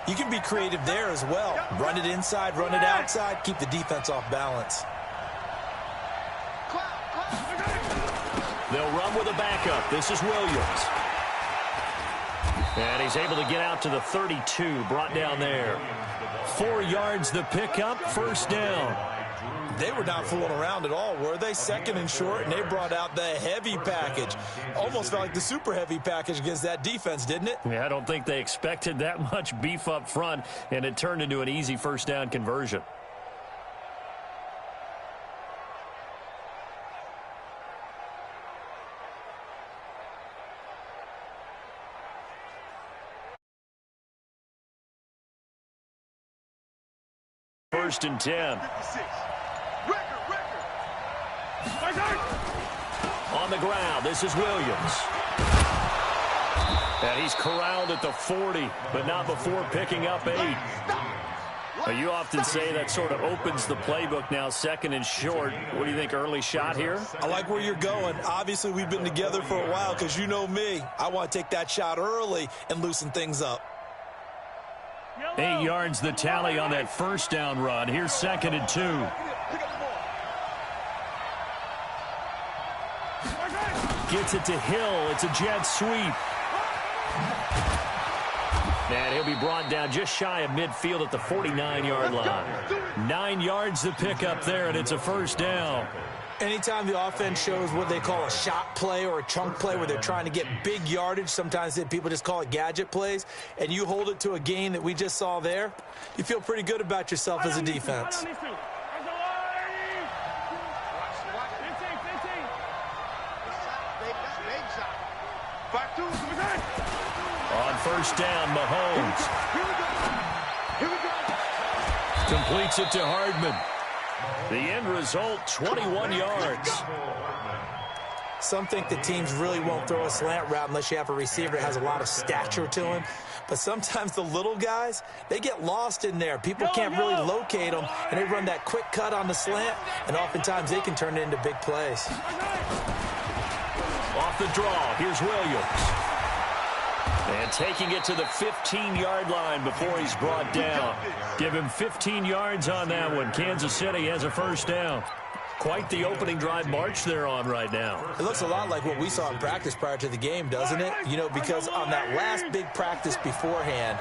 You can be creative there as well. Run it inside, run it outside, keep the defense off balance. They'll run with a backup. This is Williams. And he's able to get out to the 32, brought down there. 4 yards the pickup, first down. They were not fooling around at all, were they? Second and short, and they brought out the heavy package. Almost felt like the super heavy package against that defense, didn't it? Yeah, I don't think they expected that much beef up front, and it turned into an easy first down conversion. First and 10. On the ground, this is Williams. And he's corralled at the 40, but not before picking up 8. Now, you often say that sort of opens the playbook now, second and short. What do you think, early shot here? I like where you're going. Obviously, we've been together for a while because you know me. I want to take that shot early and loosen things up. 8 yards the tally on that first down run. Here's second and 2. Gets it to Hill. It's a jet sweep. And he'll be brought down just shy of midfield at the 49-yard line. 9 yards to pick up there, and it's a first down. Anytime the offense shows what they call a shot play or a chunk play where they're trying to get big yardage, sometimes people just call it gadget plays, and you hold it to a gain that we just saw there, you feel pretty good about yourself as a defense. On first down, Mahomes. Completes it to Hardman. The end result, 21 yards. Some think the teams really won't throw a slant route unless you have a receiver that has a lot of stature to him. But sometimes the little guys, they get lost in there. People can't really locate them, and they run that quick cut on the slant, and oftentimes they can turn it into big plays. Off the draw, here's Williams. And taking it to the 15-yard line before he's brought down. Give him 15 yards on that one. Kansas City has a first down. Quite the opening drive march they're on right now. It looks a lot like what we saw in practice prior to the game, doesn't it? You know, because on that last big practice beforehand,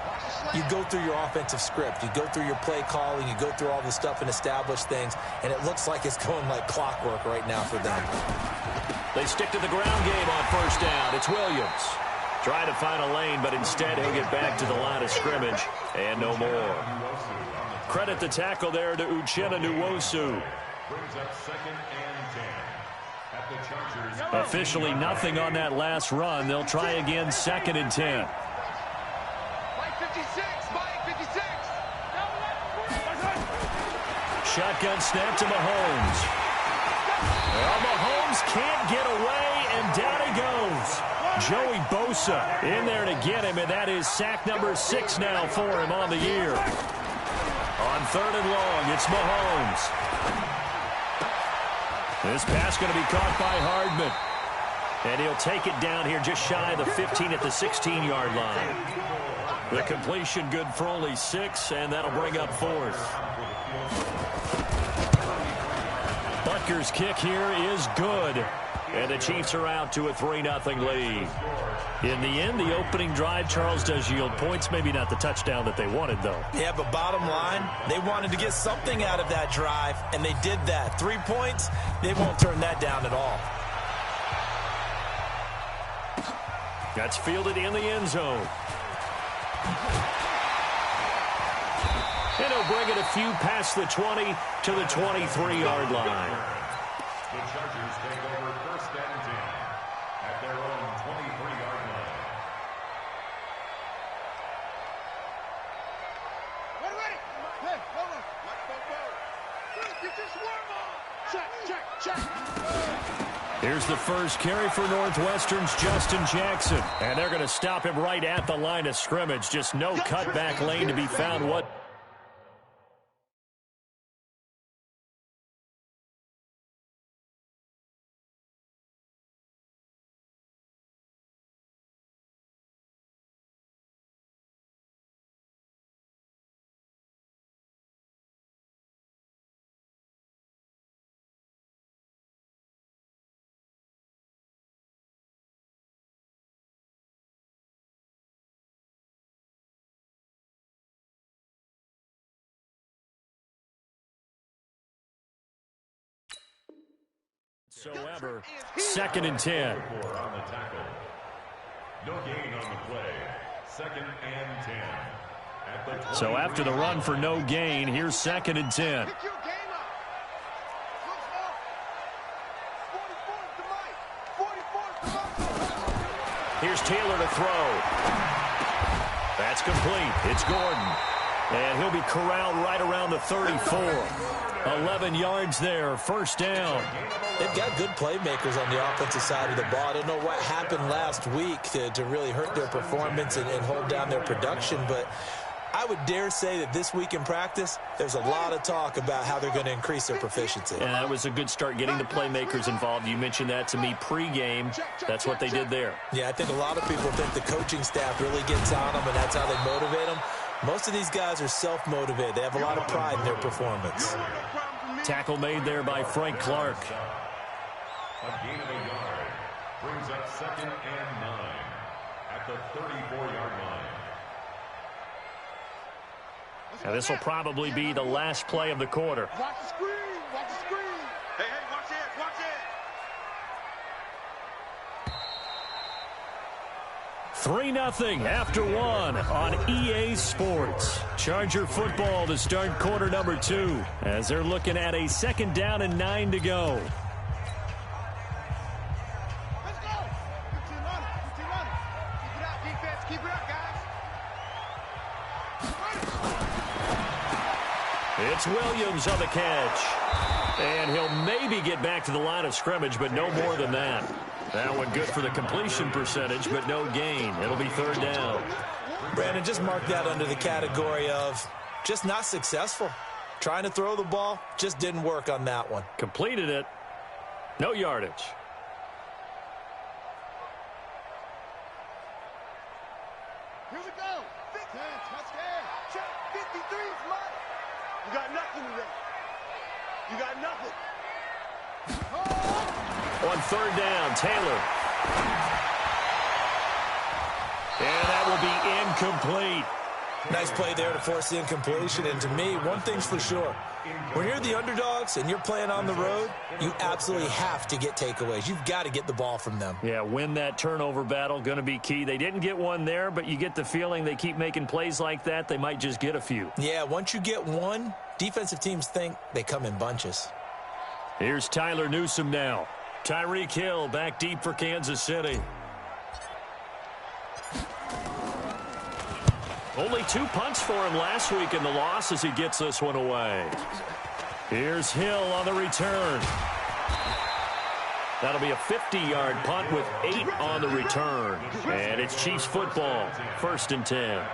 you go through your offensive script. You go through your play calling. You go through all the stuff and establish things. And it looks like it's going like clockwork right now for them. They stick to the ground game on first down. It's Williams. Trying to find a lane, but instead he'll get back to the line of scrimmage and no more. Credit the tackle there to Uchenna Nwosu. Officially nothing on that last run. They'll try again, second and 10. Shotgun snap to Mahomes. Well, Mahomes can't get away, and down he goes. Joey Bosa in there to get him, and that is sack number 6 now for him on the year. On third and long, it's Mahomes. This pass going to be caught by Hardman. And he'll take it down here just shy of the 15 at the 16-yard line. The completion good for only 6, and that'll bring up 4th. Butker's kick here is good. And the Chiefs are out to a 3-0 lead. In the end, the opening drive, Charles, does yield points. Maybe not the touchdown that they wanted, though. Yeah, but bottom line, they wanted to get something out of that drive, and they did that. 3 points, they won't turn that down at all. That's fielded in the end zone. And he'll bring it a few past the 20 to the 23-yard line. The Chargers take over first and 10 at their own 23-yard line. Ready? Hey, hold on. Get this worm on. Check. Here's the first carry for Northwestern's Justin Jackson. And they're going to stop him right at the line of scrimmage. Just no cutback lane to be found. What? whatsoever. 2nd and 10. On the tackle. No gain on the play. 2nd and 10. At the So after the run for no gain, here's 2nd and 10. Pick your game up. Look smart. 44 to Mike. Here's Taylor to throw. That's complete. It's Gordon. And he'll be corralled right around the 34. 11 yards there, 1st down. They've got good playmakers on the offensive side of the ball. I don't know what happened last week to really hurt their performance and hold down their production, but I would dare say that this week in practice, there's a lot of talk about how they're going to increase their proficiency. And that was a good start getting the playmakers involved. You mentioned that to me pregame. That's what they did there. Yeah, I think a lot of people think the coaching staff really gets on them, and that's how they motivate them. Most of these guys are self-motivated. They have a lot of pride in their performance. Tackle made there by Frank Clark. A gain of a yard. Brings up 2nd and 9 at the 34-yard line. And this will probably be the last play of the quarter. Watch the screen. Watch the screen. Hey, watch it. Watch it. 3-0 after 1 on EA Sports. Charger football to start quarter number 2 as they're looking at a 2nd down and 9 to go. Let's go. 15 on it. 15 on it. Keep it out, defense. Keep it up, guys. It's Williams on the catch. And he'll maybe get back to the line of scrimmage, but no more than that. That one good for the completion percentage, but no gain. It'll be 3rd down. Brandon, just mark that under the category of just not successful. Trying to throw the ball, just didn't work on that one. Completed it. No yardage. Here we go. 15. Touchdown. Check. 53 is mine. You got nothing today. You got nothing. On 3rd down, Taylor. And that will be incomplete. Nice play there to force the incompletion. And to me, one thing's for sure. When you're the underdogs and you're playing on the road, you absolutely have to get takeaways. You've got to get the ball from them. Yeah, win that turnover battle, going to be key. They didn't get one there, but you get the feeling they keep making plays like that, they might just get a few. Yeah, once you get one, defensive teams think they come in bunches. Here's Tyler Newsome now. Tyreek Hill back deep for Kansas City. Only 2 punts for him last week in the loss as he gets this one away. Here's Hill on the return. That'll be a 50-yard punt with 8 on the return. And it's Chiefs football, 1st and 10.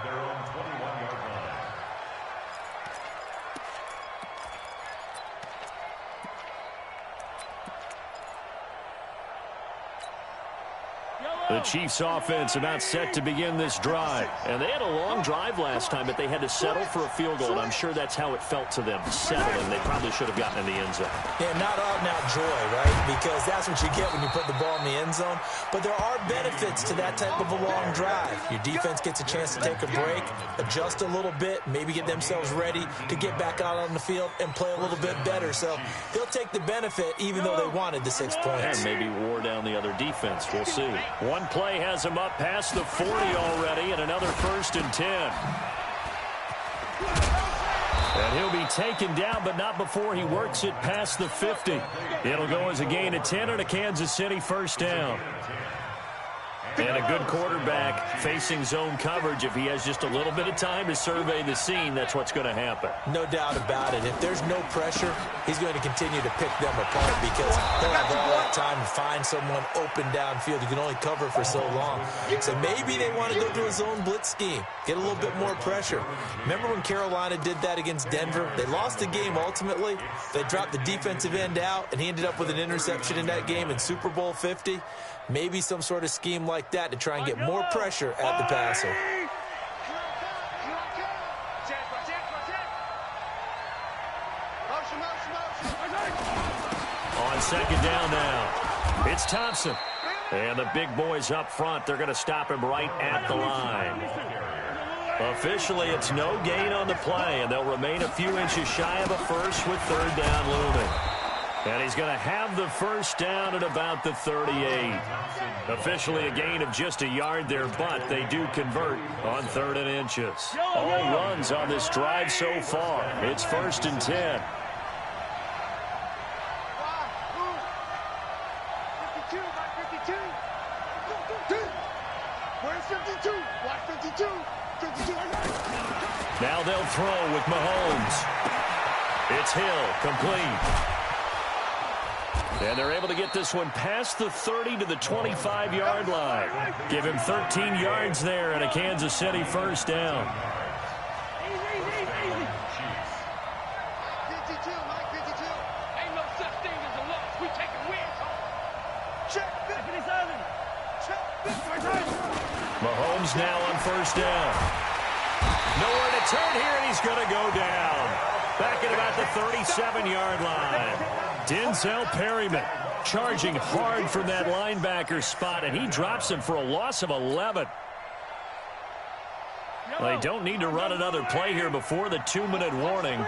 The Chiefs offense about set to begin this drive. And they had a long drive last time, but they had to settle for a field goal. And I'm sure that's how it felt to them, settling. They probably should have gotten in the end zone. Yeah, not out and out joy, right? Because that's what you get when you put the ball in the end zone. But there are benefits to that type of a long drive. Your defense gets a chance to take a break, adjust a little bit, maybe get themselves ready to get back out on the field and play a little bit better. So they'll take the benefit even though they wanted the 6 points. And maybe wore down the other defense. We'll see. One play has him up past the 40 already, and another 1st and 10. And he'll be taken down, but not before he works it past the 50. It'll go as a gain of 10 and a Kansas City 1st down. And a good quarterback facing zone coverage. If he has just a little bit of time to survey the scene, that's what's going to happen. No doubt about it. If there's no pressure, he's going to continue to pick them apart because he'll have all that time to find someone open downfield. You can only cover for so long. So maybe they want to go to a zone blitz scheme, get a little bit more pressure. Remember when Carolina did that against Denver? They lost the game ultimately. They dropped the defensive end out, and he ended up with an interception in that game in Super Bowl 50. Maybe some sort of scheme like that to try and get more pressure at the passer. On 2nd down now, it's Thompson. And the big boys up front, they're going to stop him right at the line. Officially, it's no gain on the play, and they'll remain a few inches shy of a first with 3rd down looming. And he's going to have the first down at about the 38. Officially a gain of just a yard there, but they do convert on 3rd and inches. All runs on this drive so far. It's 1st and 10. Now they'll throw with Mahomes. It's Hill, complete. And they're able to get this one past the 30 to the 25-yard line. Give him 13 yards there and a Kansas City first down. Ain't no such thing as a loss. We taking wins. Mahomes now on first down. Nowhere to turn here, and he's going to go down. Back at about the 37-yard line. Denzel Perryman charging hard from that linebacker spot, and he drops him for a loss of 11. They don't need to run another play here before the 2-minute warning.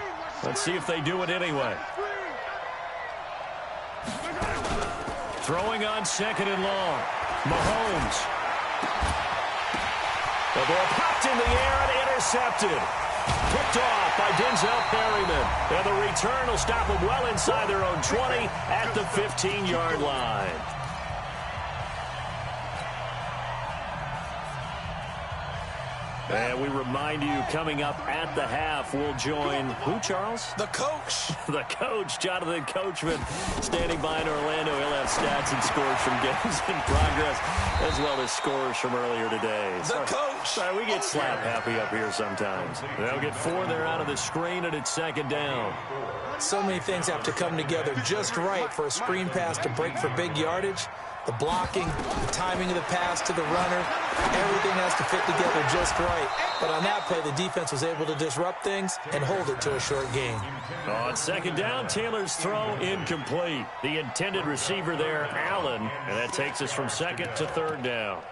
Let's see if they do it anyway. Throwing on 2nd and long. Mahomes. The ball popped in the air and intercepted. Picked off by Denzel Perryman. And the return will stop them well inside their own 20 at the 15-yard line. And we remind you, coming up at the half, we'll join who, Charles? The coach. The coach, Jonathan Coachman, standing by in Orlando. He'll have stats and scores from games in progress, as well as scores from earlier today. The coach. Sorry, we get slap happy up here sometimes. They'll get 4 there out of the screen, and it's 2nd down. So many things have to come together just right for a screen pass to break for big yardage. The blocking, the timing of the pass to the runner, everything has to fit together just right. But on that play, the defense was able to disrupt things and hold it to a short gain. On 2nd down, Taylor's throw incomplete. The intended receiver there, Allen, and that takes us from 2nd to 3rd down.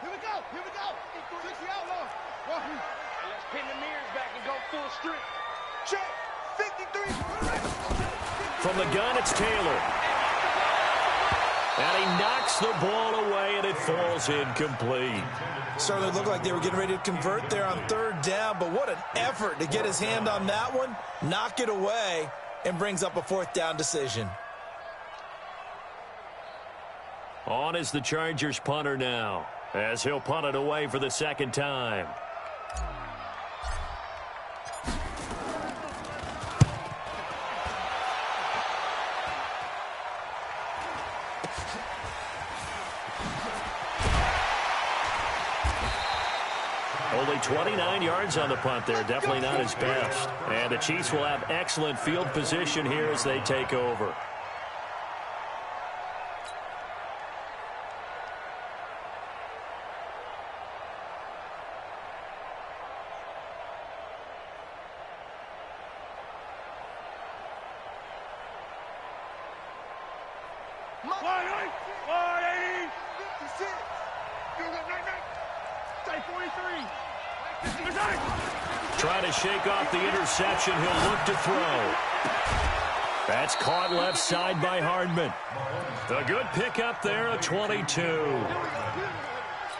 Here we go. 60 outlaws. Let's pin the mirrors back and go full strength. Check. 53. From the gun, it's Taylor. And he knocks the ball away, and it falls incomplete. Certainly looked like they were getting ready to convert there on 3rd down, but what an effort to get his hand on that one, knock it away, and brings up a 4th down decision. On is the Chargers punter now, as he'll punt it away for the 2nd time. Only 29 yards on the punt there. Definitely not his best. And the Chiefs will have excellent field position here as they take over. Trying to shake off the interception. He'll look to throw. That's caught left side by Hardman. A good pickup there, a 22.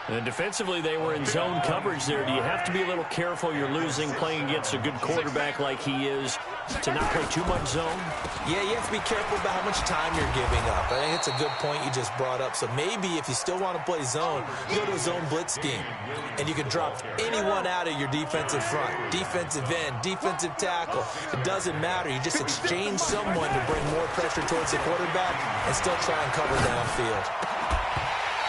And defensively, they were in zone coverage there. Do you have to be a little careful? You're losing, playing against a good quarterback like he is, to not play too much zone? Yeah, you have to be careful about how much time you're giving up. I think it's a good point you just brought up. So maybe if you still want to play zone, you go to a zone blitz scheme. And you can drop anyone out of your defensive front. Defensive end, defensive tackle. It doesn't matter. You just exchange someone to bring more pressure towards the quarterback and still try and cover downfield.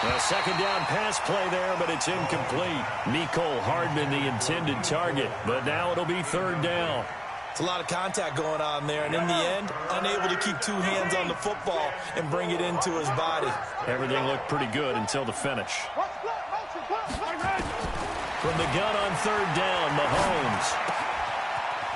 A 2nd down pass play there, but it's incomplete. Mecole Hardman, the intended target. But now it'll be 3rd down. It's a lot of contact going on there, and in the end, unable to keep 2 hands on the football and bring it into his body. Everything looked pretty good until the finish. From the gun on 3rd down, Mahomes.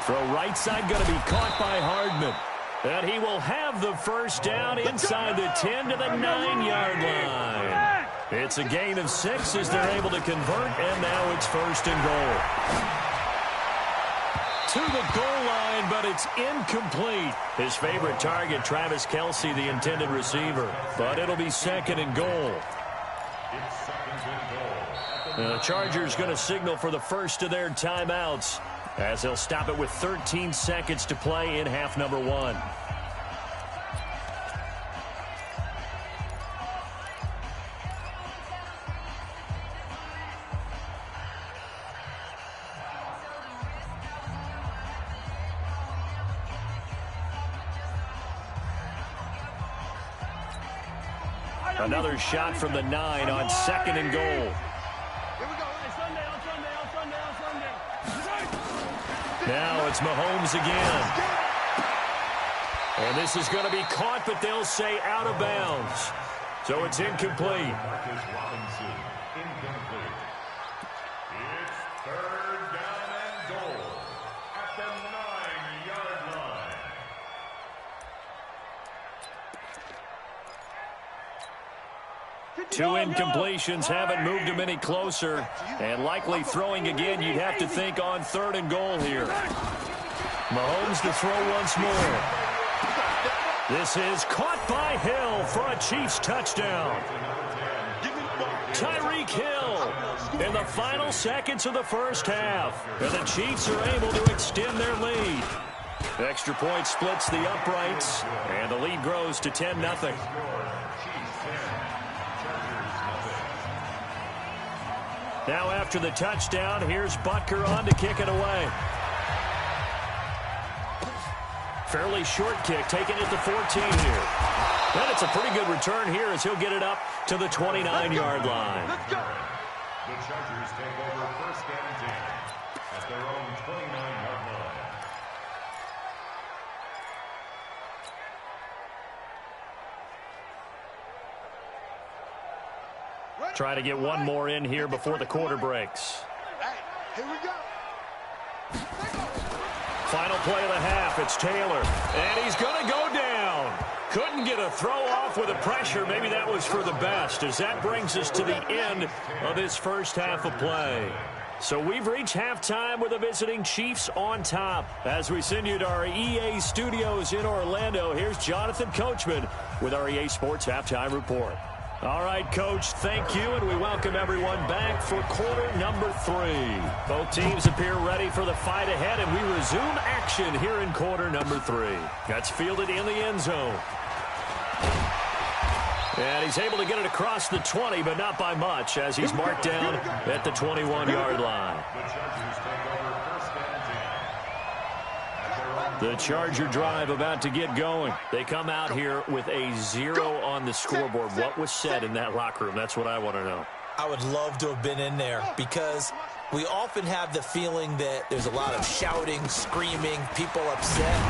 Throw right side, going to be caught by Hardman. And he will have the first down inside the 10 to the 9-yard line. It's a gain of 6 as they're able to convert, and now it's 1st and goal. to the goal line, but it's incomplete. His favorite target, Travis Kelce, the intended receiver. But it'll be second and goal. It's second and goal. The Chargers going to signal for the first of their timeouts as they'll stop it with 13 seconds to play in half number 1. Another shot from the 9 on second and goal. Here we go. Hey, Sunday, on Sunday. Now it's Mahomes again. And this is going to be caught, but they'll say out of bounds. So it's incomplete. Marcus Robinson, incomplete. It's third down and goal at the 9-yard line. Two incompletions haven't moved him any closer. And likely throwing again, you'd have to think on third and goal here. Mahomes to throw once more. This is caught by Hill for a Chiefs touchdown. Tyreek Hill in the final seconds of the first half. And the Chiefs are able to extend their lead. The extra point splits the uprights, and the lead grows to 10-0. Now after the touchdown, here's Butker on to kick it away. Fairly short kick, taken at the 14 here. And it's a pretty good return here as he'll get it up to the 29-yard line. The Chargers take over first and 10 at their own 29-yard line. Try to get one more in here before the quarter breaks. Hey, here we go. Final play of the half, it's Taylor. And he's going to go down. Couldn't get a throw off with the pressure. Maybe that was for the best, as that brings us to the end of this first half of play. So we've reached halftime with the visiting Chiefs on top. As we send you to our EA studios in Orlando, here's Jonathan Coachman with our EA Sports Halftime Report. All right, Coach, thank you, and we welcome everyone back for quarter number 3. Both teams appear ready for the fight ahead, and we resume action here in quarter number 3. That's fielded in the end zone. And he's able to get it across the 20, but not by much, as he's marked down at the 21-yard line. The Charger drive about to get going. They come out here with a 0 on the scoreboard. What was said in that locker room? That's what I want to know. I would love to have been in there because we often have the feeling that there's a lot of shouting, screaming, people upset.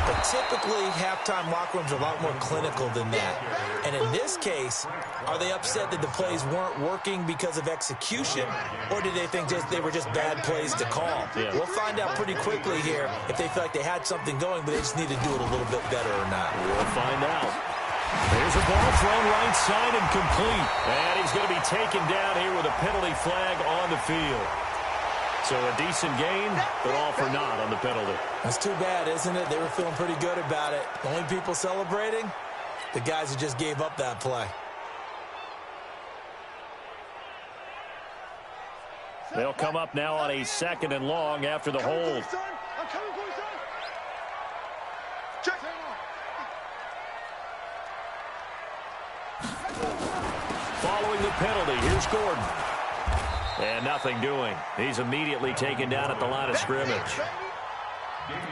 But typically, halftime locker rooms are a lot more clinical than that. And in this case, are they upset that the plays weren't working because of execution, or did they think they were just bad plays to call? Yeah. We'll find out pretty quickly here if they feel like they had something going, but they just need to do it a little bit better or not. We'll find out. There's a ball thrown right side and complete. And he's going to be taken down here with a penalty flag on the field. So a decent gain, but all for naught on the penalty. That's too bad, isn't it? They were feeling pretty good about it. The only people celebrating, the guys who just gave up that play. They'll come up now on a 2nd and long after the hold. Following the penalty, here's Gordon. And nothing doing. He's immediately taken down at the line of scrimmage.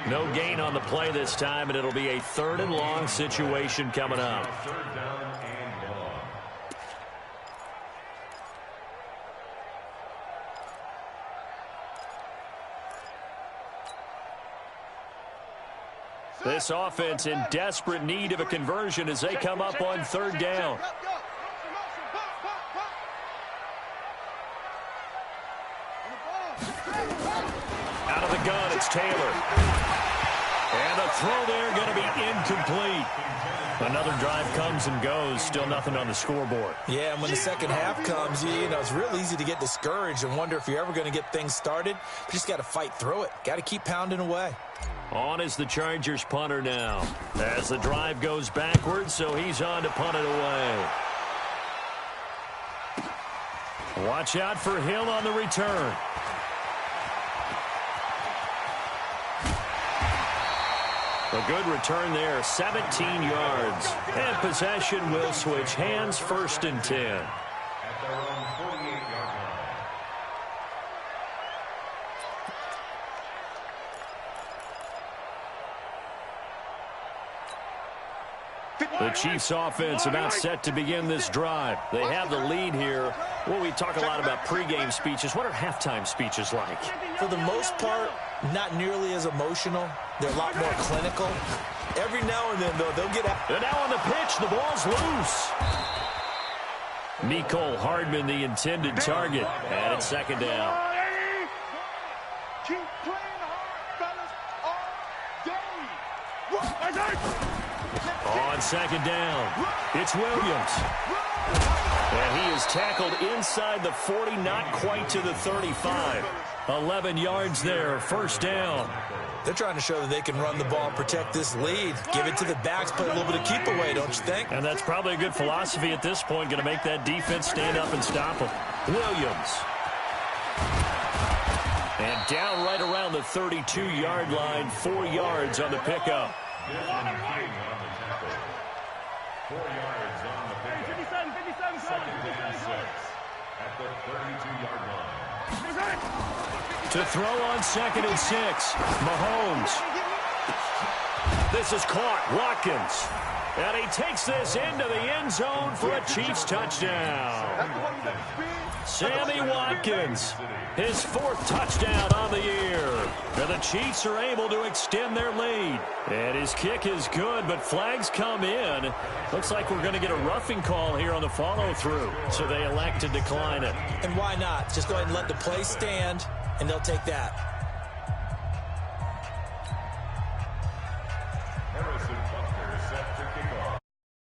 No gain on the play this time, and it'll be a 3rd and long situation coming up. This offense in desperate need of a conversion as they come up on 3rd down. Out of the gun, it's Taylor. And the throw there going to be incomplete. Another drive comes and goes. Still nothing on the scoreboard. Yeah, and when the second half comes, you know, it's real easy to get discouraged and wonder if you're ever going to get things started. But you just got to fight through it. Got to keep pounding away. On is the Chargers punter now. As the drive goes backwards, so he's on to punt it away. Watch out for Hill on the return. A good return there, 17 yards. And possession will switch hands, 1st and 10. At their own 48-yard line. The Chiefs offense about set to begin this drive. They have the lead here. Well, we talk a lot about pregame speeches. What are halftime speeches like? For the most part, not nearly as emotional. They're a lot more clinical. Every now and then, though, they'll get out. And now on the pitch, the ball's loose. Nicole Hardman, the intended target. And it's 2nd down. Keep playing hard, fellas, all day. On 2nd down, it's Williams. And he is tackled inside the 40, not quite to the 35. 11 yards there, 1st down. They're trying to show that they can run the ball and protect this lead. Give it to the backs, play a little bit of keep away, don't you think? And that's probably a good philosophy at this point, going to make that defense stand up and stop them. Williams. And down right around the 32-yard line, 4 yards on the pickup. 4 yards on the pickup. 2nd and 6 at the 32-yard line. To throw on 2nd and 6, Mahomes. This is caught, Watkins. And he takes this into the end zone for a Chiefs touchdown. Sammy Watkins, his 4th touchdown on the year. And the Chiefs are able to extend their lead. And his kick is good, but flags come in. Looks like we're going to get a roughing call here on the follow-through. So they elect to decline it. And why not? Just go ahead and let the play stand, and they'll take that.